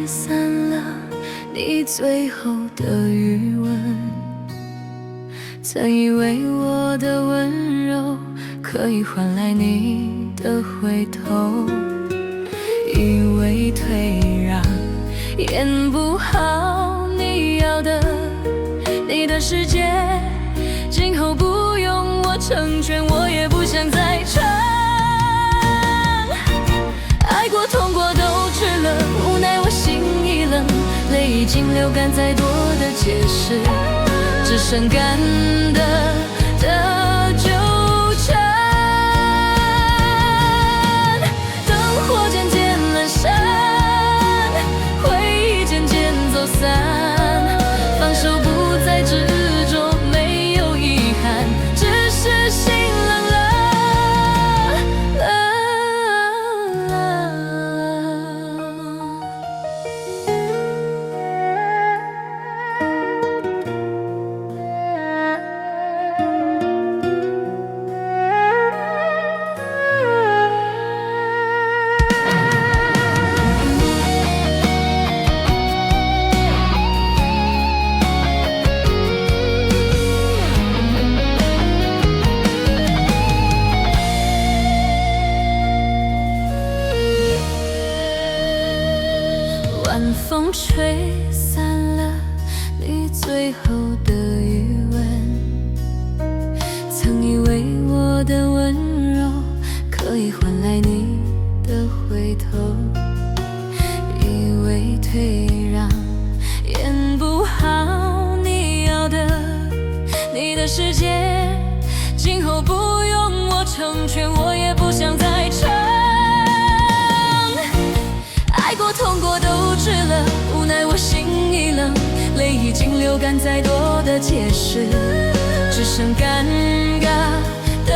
散了你最后的余温。曾以为我的温柔可以换来你的回头，以为退让演不好你要的，你的世界今后不用我成全，我也不想再撑。爱过痛过都值了，无奈我心已冷，泪已经流干，再多的解释只剩干的纠缠。灯火渐渐阑珊，回忆渐渐走散，放手不再执着，没有遗憾，只是心冷了。晚风吹散了你最后的余温，曾以为我的温柔可以换来你的回头，以为退让演不好你要的，你的世界今后不用我成全，我也不想再撑。爱过痛过都值了，无奈我心已冷，泪已经流干，再多的解释只剩尴尬的